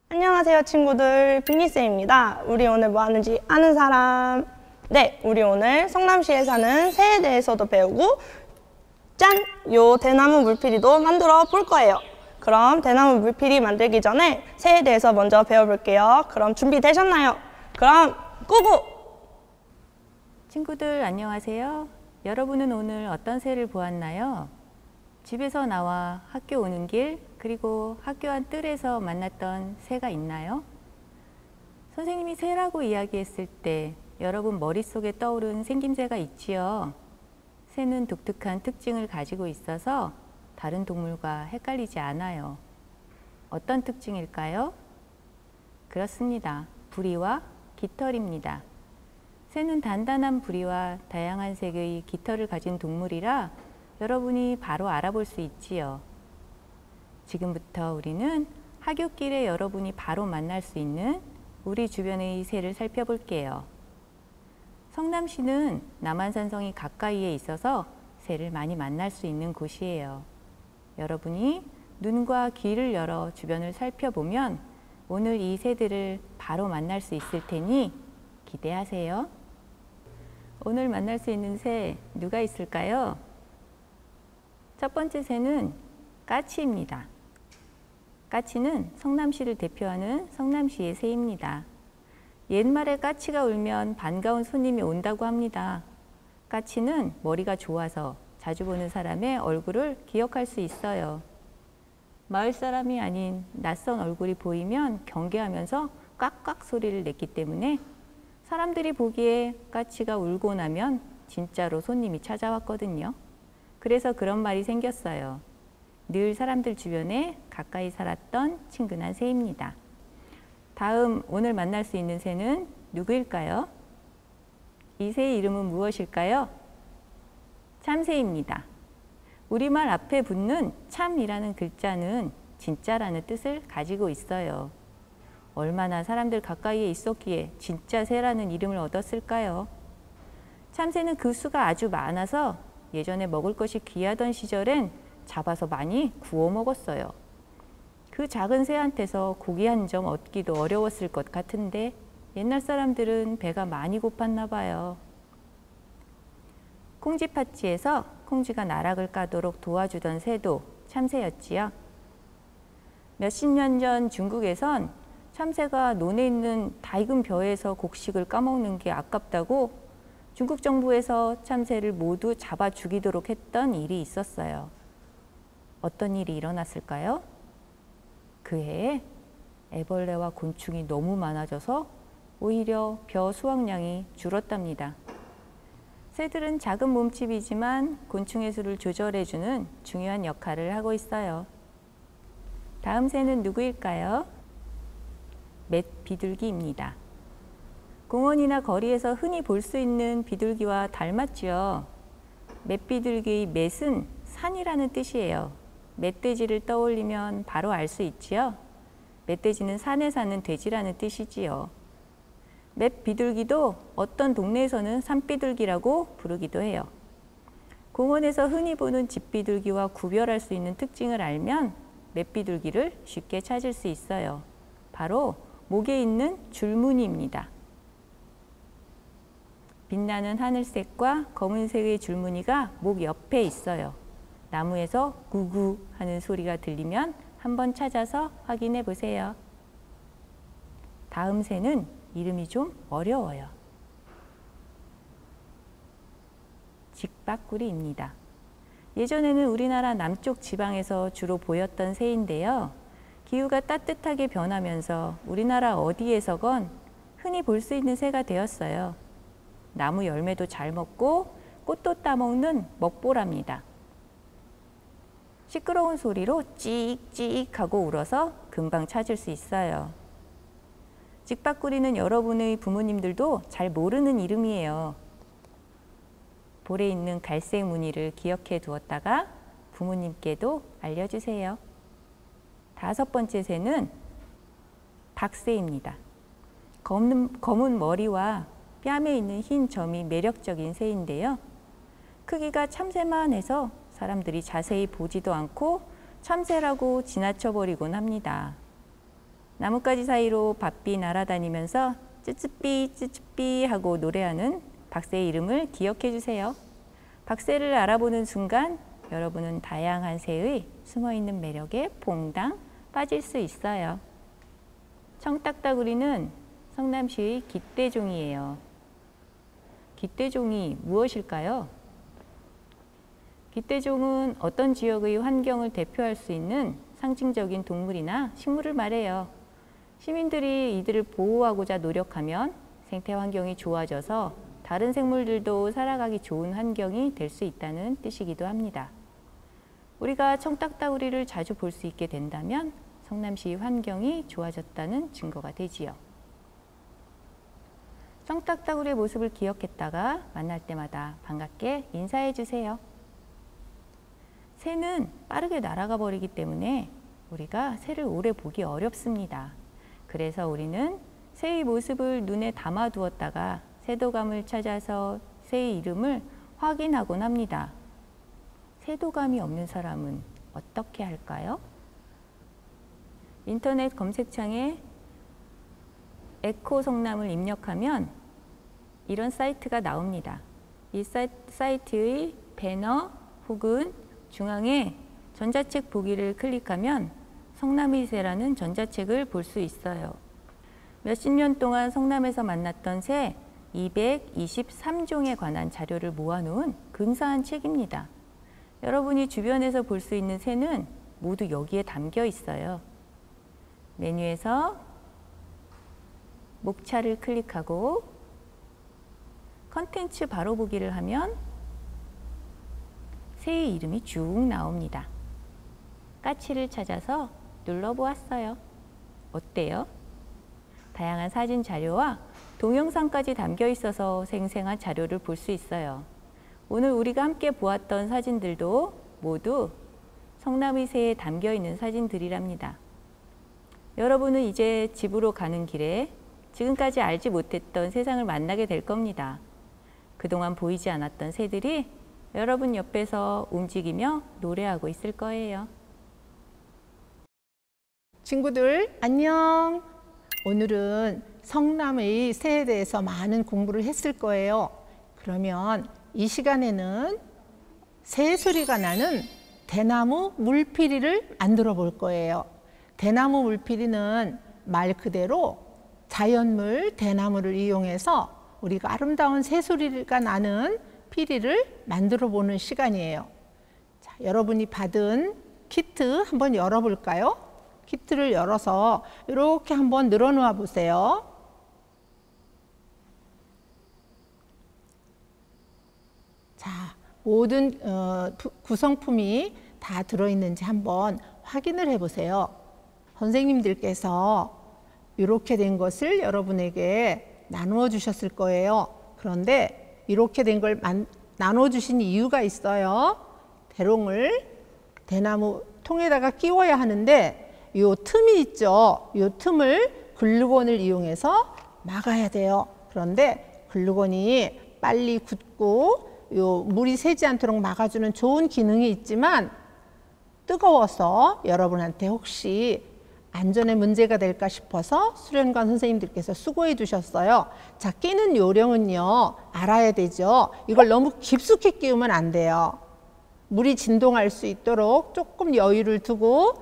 안녕하세요 친구들, 빅리쌤입니다. 우리 오늘 뭐 하는지 아는 사람? 네, 우리 오늘 성남시에 사는 새에 대해서도 배우고 짠! 요 대나무 물피리도 만들어 볼 거예요. 그럼 대나무 물피리 만들기 전에 새에 대해서 먼저 배워볼게요. 그럼 준비되셨나요? 그럼 고고! 친구들 안녕하세요. 여러분은 오늘 어떤 새를 보았나요? 집에서 나와 학교 오는 길, 그리고 학교 안 뜰에서 만났던 새가 있나요? 선생님이 새라고 이야기했을 때 여러분 머릿속에 떠오른 생김새가 있지요. 새는 독특한 특징을 가지고 있어서 다른 동물과 헷갈리지 않아요. 어떤 특징일까요? 그렇습니다. 부리와 깃털입니다. 새는 단단한 부리와 다양한 색의 깃털을 가진 동물이라 여러분이 바로 알아볼 수 있지요. 지금부터 우리는 하굣길에 여러분이 바로 만날 수 있는 우리 주변의 새를 살펴볼게요. 성남시는 남한산성이 가까이에 있어서 새를 많이 만날 수 있는 곳이에요. 여러분이 눈과 귀를 열어 주변을 살펴보면 오늘 이 새들을 바로 만날 수 있을 테니 기대하세요. 오늘 만날 수 있는 새 누가 있을까요? 첫 번째 새는 까치입니다. 까치는 성남시를 대표하는 성남시의 새입니다. 옛말에 까치가 울면 반가운 손님이 온다고 합니다. 까치는 머리가 좋아서 자주 보는 사람의 얼굴을 기억할 수 있어요. 마을 사람이 아닌 낯선 얼굴이 보이면 경계하면서 깍깍 소리를 냈기 때문에 사람들이 보기에 까치가 울고 나면 진짜로 손님이 찾아왔거든요. 그래서 그런 말이 생겼어요. 늘 사람들 주변에 가까이 살았던 친근한 새입니다. 다음 오늘 만날 수 있는 새는 누구일까요? 이 새의 이름은 무엇일까요? 참새입니다. 우리말 앞에 붙는 참이라는 글자는 진짜라는 뜻을 가지고 있어요. 얼마나 사람들 가까이에 있었기에 진짜 새라는 이름을 얻었을까요? 참새는 그 수가 아주 많아서 예전에 먹을 것이 귀하던 시절엔 잡아서 많이 구워 먹었어요. 그 작은 새한테서 고기 한 점 얻기도 어려웠을 것 같은데 옛날 사람들은 배가 많이 고팠나 봐요. 콩쥐팥쥐에서 콩쥐가 나락을 까도록 도와주던 새도 참새였지요. 몇십 년 전 중국에선 참새가 논에 있는 다 익은 벼에서 곡식을 까먹는 게 아깝다고 중국 정부에서 참새를 모두 잡아 죽이도록 했던 일이 있었어요. 어떤 일이 일어났을까요? 그 해에 애벌레와 곤충이 너무 많아져서 오히려 벼 수확량이 줄었답니다. 새들은 작은 몸집이지만 곤충의 수를 조절해주는 중요한 역할을 하고 있어요. 다음 새는 누구일까요? 맷비둘기입니다. 공원이나 거리에서 흔히 볼 수 있는 비둘기와 닮았죠. 맷비둘기의 맷은 산이라는 뜻이에요. 멧돼지를 떠올리면 바로 알 수 있지요. 멧돼지는 산에 사는 돼지라는 뜻이지요. 맷비둘기도 어떤 동네에서는 산비둘기라고 부르기도 해요. 공원에서 흔히 보는 집비둘기와 구별할 수 있는 특징을 알면 맷비둘기를 쉽게 찾을 수 있어요. 바로 목에 있는 줄무늬입니다. 빛나는 하늘색과 검은색의 줄무늬가 목 옆에 있어요. 나무에서 구구 하는 소리가 들리면 한번 찾아서 확인해 보세요. 다음 새는 이름이 좀 어려워요. 직박구리입니다. 예전에는 우리나라 남쪽 지방에서 주로 보였던 새인데요. 기후가 따뜻하게 변하면서 우리나라 어디에서건 흔히 볼 수 있는 새가 되었어요. 나무 열매도 잘 먹고 꽃도 따먹는 먹보랍니다. 시끄러운 소리로 찍찍 하고 울어서 금방 찾을 수 있어요. 직박구리는 여러분의 부모님들도 잘 모르는 이름이에요. 볼에 있는 갈색 무늬를 기억해 두었다가 부모님께도 알려주세요. 다섯 번째 새는 박새입니다. 검은 머리와 뺨에 있는 흰 점이 매력적인 새인데요. 크기가 참새만 해서 사람들이 자세히 보지도 않고 참새라고 지나쳐버리곤 합니다. 나뭇가지 사이로 바삐 날아다니면서 쯔쯔삐 쯔쯔삐 하고 노래하는 박새의 이름을 기억해 주세요. 박새를 알아보는 순간 여러분은 다양한 새의 숨어있는 매력에 퐁당 빠질 수 있어요. 청딱따구리는 성남시의 깃대종이에요. 깃대종이 무엇일까요? 깃대종은 어떤 지역의 환경을 대표할 수 있는 상징적인 동물이나 식물을 말해요. 시민들이 이들을 보호하고자 노력하면 생태 환경이 좋아져서 다른 생물들도 살아가기 좋은 환경이 될 수 있다는 뜻이기도 합니다. 우리가 청딱따구리를 자주 볼 수 있게 된다면 성남시 환경이 좋아졌다는 증거가 되지요. 청딱따구리의 모습을 기억했다가 만날 때마다 반갑게 인사해 주세요. 새는 빠르게 날아가 버리기 때문에 우리가 새를 오래 보기 어렵습니다. 그래서 우리는 새의 모습을 눈에 담아 두었다가 새도감을 찾아서 새의 이름을 확인하곤 합니다. 새도감이 없는 사람은 어떻게 할까요? 인터넷 검색창에 에코 성남을 입력하면 이런 사이트가 나옵니다. 이 사이트의 배너 혹은 중앙에 전자책 보기를 클릭하면 성남의 새라는 전자책을 볼 수 있어요. 몇십 년 동안 성남에서 만났던 새 223종에 관한 자료를 모아놓은 근사한 책입니다. 여러분이 주변에서 볼 수 있는 새는 모두 여기에 담겨 있어요. 메뉴에서 목차를 클릭하고 컨텐츠 바로 보기를 하면 새의 이름이 쭉 나옵니다. 까치를 찾아서 눌러보았어요. 어때요? 다양한 사진 자료와 동영상까지 담겨 있어서 생생한 자료를 볼 수 있어요. 오늘 우리가 함께 보았던 사진들도 모두 성남의 새에 담겨 있는 사진들이랍니다. 여러분은 이제 집으로 가는 길에 지금까지 알지 못했던 세상을 만나게 될 겁니다. 그동안 보이지 않았던 새들이 여러분 옆에서 움직이며 노래하고 있을 거예요. 친구들 안녕. 오늘은 성남의 새에 대해서 많은 공부를 했을 거예요. 그러면 이 시간에는 새 소리가 나는 대나무 물피리를 만들어 볼 거예요. 대나무 물피리는 말 그대로 자연물 대나무를 이용해서 우리가 아름다운 새 소리가 나는 피리를 만들어 보는 시간이에요. 자, 여러분이 받은 키트 한번 열어볼까요? 키트를 열어서 이렇게 한번 늘어놓아 보세요. 자, 모든 구성품이 다 들어있는지 한번 확인을 해보세요. 선생님들께서 이렇게 된 것을 여러분에게 나누어 주셨을 거예요. 그런데 이렇게 된 걸 나눠 주신 이유가 있어요. 대롱을 대나무 통에다가 끼워야 하는데 이 틈이 있죠. 이 틈을 글루건을 이용해서 막아야 돼요. 그런데 글루건이 빨리 굳고 요 물이 새지 않도록 막아주는 좋은 기능이 있지만 뜨거워서 여러분한테 혹시 안전에 문제가 될까 싶어서 수련관 선생님들께서 수고해 주셨어요. 자, 끼는 요령은요, 알아야 되죠. 이걸 너무 깊숙이 끼우면 안 돼요. 물이 진동할 수 있도록 조금 여유를 두고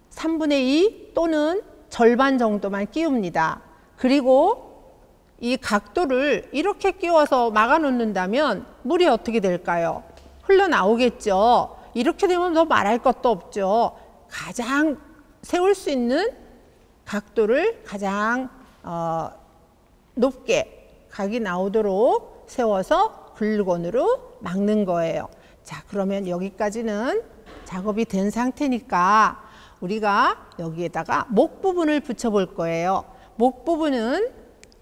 3분의 2 또는 절반 정도만 끼웁니다. 그리고 이 각도를 이렇게 끼워서 막아 놓는다면 물이 어떻게 될까요? 흘러나오겠죠. 이렇게 되면 더 말할 것도 없죠. 가장 세울 수 있는 각도를 가장 높게 각이 나오도록 세워서 글루건으로 막는 거예요. 자, 그러면 여기까지는 작업이 된 상태니까 우리가 여기에다가 목 부분을 붙여 볼 거예요. 목 부분은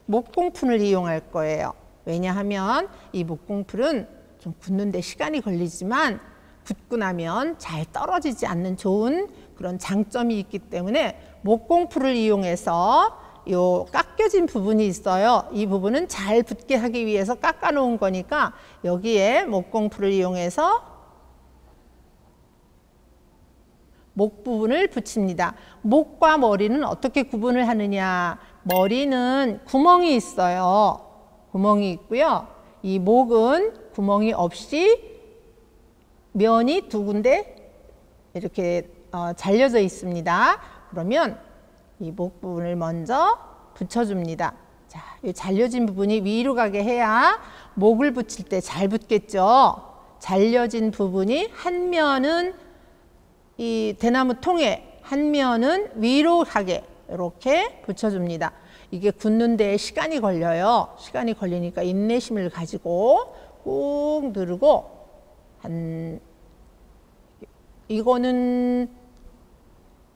목공풀을 이용할 거예요. 왜냐하면 이 목공풀은 좀 굳는데 시간이 걸리지만 굳고 나면 잘 떨어지지 않는 좋은 그런 장점이 있기 때문에 목공풀을 이용해서 요 깎여진 부분이 있어요. 이 부분은 잘 붙게 하기 위해서 깎아 놓은 거니까 여기에 목공풀을 이용해서 목 부분을 붙입니다. 목과 머리는 어떻게 구분을 하느냐? 머리는 구멍이 있어요. 구멍이 있고요. 이 목은 구멍이 없이 면이 두 군데 이렇게 잘려져 있습니다. 그러면 이 목 부분을 먼저 붙여줍니다. 자, 이 잘려진 부분이 위로 가게 해야 목을 붙일 때 잘 붙겠죠. 잘려진 부분이 한 면은 이 대나무 통에, 한 면은 위로 가게 이렇게 붙여줍니다. 이게 굳는 데에 시간이 걸려요. 시간이 걸리니까 인내심을 가지고 꾹 누르고 이거는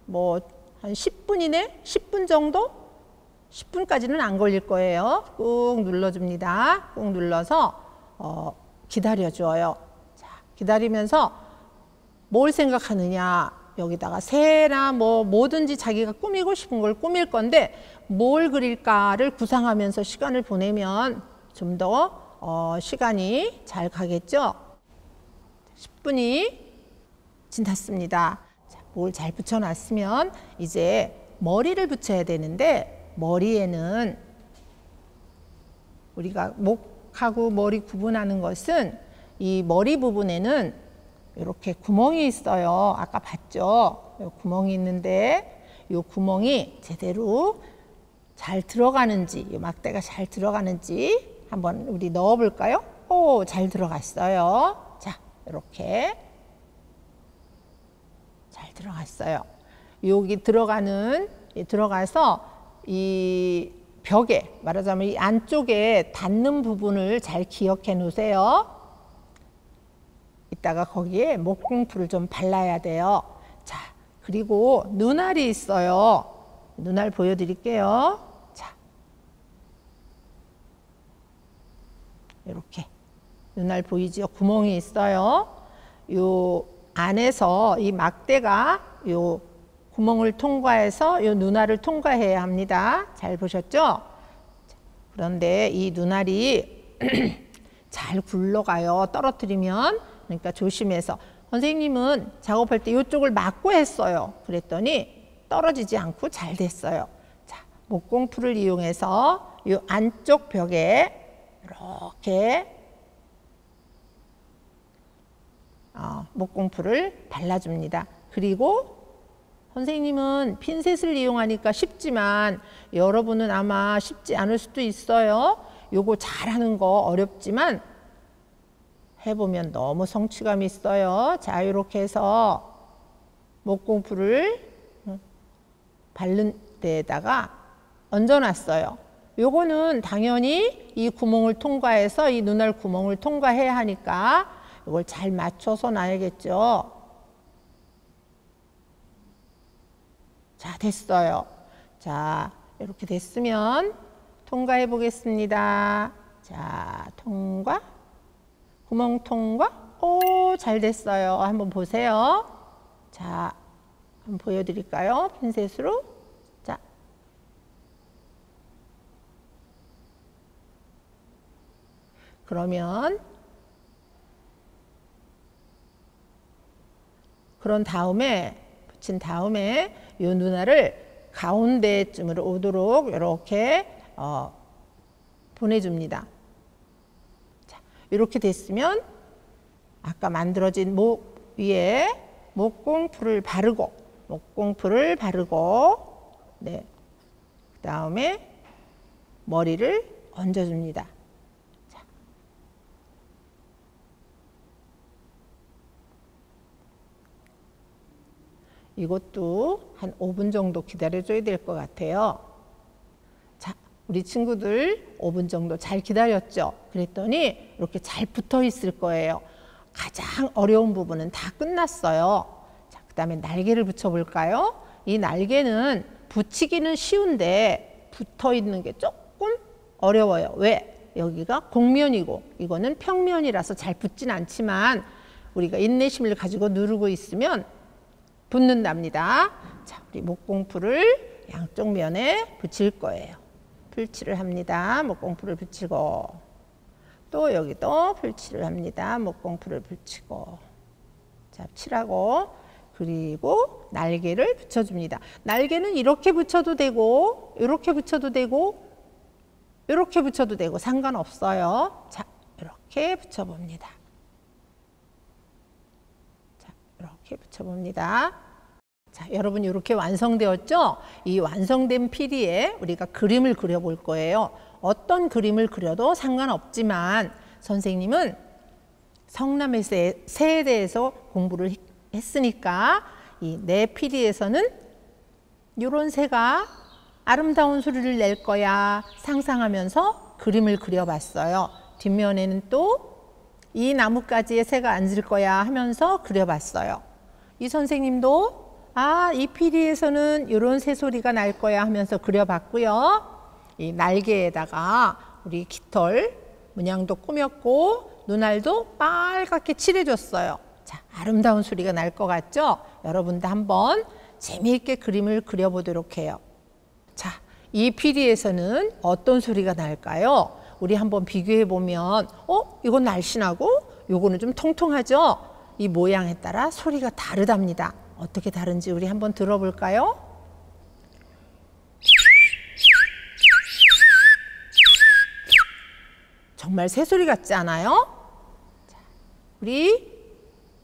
뭐 한 10분 이내? 10분 정도? 10분까지는 안 걸릴 거예요. 꾹 눌러줍니다. 꾹 눌러서 기다려줘요. 자, 기다리면서 뭘 생각하느냐? 여기다가 새나 뭐 뭐든지 자기가 꾸미고 싶은 걸 꾸밀 건데 뭘 그릴까를 구상하면서 시간을 보내면 좀 더 시간이 잘 가겠죠. 10분이 지났습니다. 자, 뭘 잘 붙여놨으면 이제 머리를 붙여야 되는데 머리에는 우리가 목하고 머리 구분하는 것은 이 머리 부분에는 이렇게 구멍이 있어요. 아까 봤죠? 구멍이 있는데 이 구멍이 제대로 잘 들어가는지, 이 막대가 잘 들어가는지 한번 우리 넣어 볼까요? 오, 잘 들어갔어요. 자, 이렇게 잘 들어갔어요. 여기 들어가서 이 벽에, 말하자면 이 안쪽에 닿는 부분을 잘 기억해 놓으세요. 이따가 거기에 목공풀을 좀 발라야 돼요. 자, 그리고 눈알이 있어요. 눈알 보여드릴게요. 자, 이렇게 눈알 보이지요? 구멍이 있어요. 요 안에서 이 막대가 요 구멍을 통과해서 요 눈알을 통과해야 합니다. 잘 보셨죠? 그런데 이 눈알이 잘 굴러가요. 떨어뜨리면. 그러니까 조심해서. 선생님은 작업할 때 이쪽을 막고 했어요. 그랬더니 떨어지지 않고 잘 됐어요. 자, 목공풀을 이용해서 이 안쪽 벽에 이렇게 목공풀을 발라줍니다. 그리고 선생님은 핀셋을 이용하니까 쉽지만 여러분은 아마 쉽지 않을 수도 있어요. 요거 잘하는 거 어렵지만 해보면 너무 성취감이 있어요. 자, 이렇게 해서 목공풀을 바른 데에다가 얹어놨어요. 요거는 당연히 이 구멍을 통과해서 이 눈알 구멍을 통과해야 하니까 이걸 잘 맞춰서 놔야겠죠. 자, 됐어요. 자, 이렇게 됐으면 통과해 보겠습니다. 자, 통과. 구멍 통과. 오, 잘 됐어요. 한번 보세요. 자, 한번 보여드릴까요? 핀셋으로. 자. 그러면 붙인 다음에 이 눈알을 가운데쯤으로 오도록 이렇게 보내줍니다. 자, 이렇게 됐으면 아까 만들어진 목 위에 목공풀을 바르고 네, 그 다음에 머리를 얹어줍니다. 이것도 한 5분 정도 기다려줘야 될 것 같아요. 자, 우리 친구들 5분 정도 잘 기다렸죠? 그랬더니 이렇게 잘 붙어 있을 거예요. 가장 어려운 부분은 다 끝났어요. 자, 그 다음에 날개를 붙여볼까요? 이 날개는 붙이기는 쉬운데 붙어 있는 게 조금 어려워요. 왜? 여기가 곡면이고 이거는 평면이라서 잘 붙진 않지만 우리가 인내심을 가지고 누르고 있으면 붙는답니다. 자, 우리 목공풀을 양쪽 면에 붙일 거예요. 풀칠을 합니다. 목공풀을 붙이고 또 여기도 풀칠을 합니다. 목공풀을 붙이고 자, 칠하고 그리고 날개를 붙여줍니다. 날개는 이렇게 붙여도 되고 이렇게 붙여도 되고 이렇게 붙여도 되고 상관없어요. 자, 이렇게 붙여봅니다. 자, 이렇게 붙여봅니다. 자, 여러분 이렇게 완성되었죠? 이 완성된 피리에 우리가 그림을 그려볼 거예요. 어떤 그림을 그려도 상관없지만 선생님은 성남의 새에 대해서 공부를 했으니까 이 내 피리에서는 이런 새가 아름다운 소리를 낼 거야 상상하면서 그림을 그려봤어요. 뒷면에는 또 이 나뭇가지에 새가 앉을 거야 하면서 그려봤어요. 이 선생님도 이 피리에서는 이런 새 소리가 날 거야 하면서 그려봤고요. 이 날개에다가 우리 깃털 문양도 꾸몄고 눈알도 빨갛게 칠해줬어요. 자, 아름다운 소리가 날 것 같죠? 여러분도 한번 재미있게 그림을 그려보도록 해요. 자, 이 피리에서는 어떤 소리가 날까요? 우리 한번 비교해보면 이건 날씬하고 요거는 좀 통통하죠? 이 모양에 따라 소리가 다르답니다. 어떻게 다른지 우리 한번 들어볼까요? 정말 새소리 같지 않아요? 자, 우리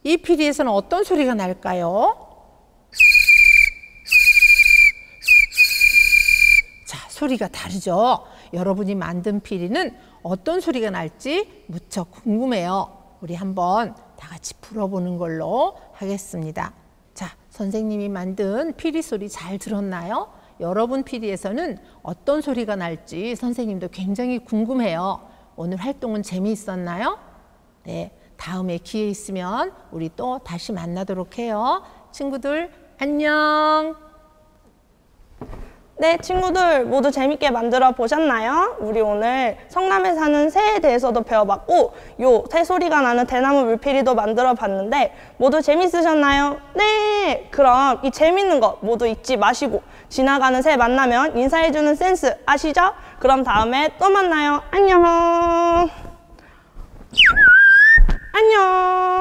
이 피리에서는 어떤 소리가 날까요? 자, 소리가 다르죠? 여러분이 만든 피리는 어떤 소리가 날지 무척 궁금해요. 우리 한번 다 같이 불어보는 걸로 하겠습니다. 자, 선생님이 만든 피리 소리 잘 들었나요? 여러분 피리에서는 어떤 소리가 날지 선생님도 굉장히 궁금해요. 오늘 활동은 재미있었나요? 네, 다음에 기회 있으면 우리 또 다시 만나도록 해요. 친구들 안녕. 네, 친구들 모두 재밌게 만들어 보셨나요? 우리 오늘 성남에 사는 새에 대해서도 배워봤고 요 새소리가 나는 대나무 물피리도 만들어 봤는데 모두 재밌으셨나요? 네! 그럼 이 재밌는 거 모두 잊지 마시고 지나가는 새 만나면 인사해주는 센스 아시죠? 그럼 다음에 또 만나요. 안녕! 안녕!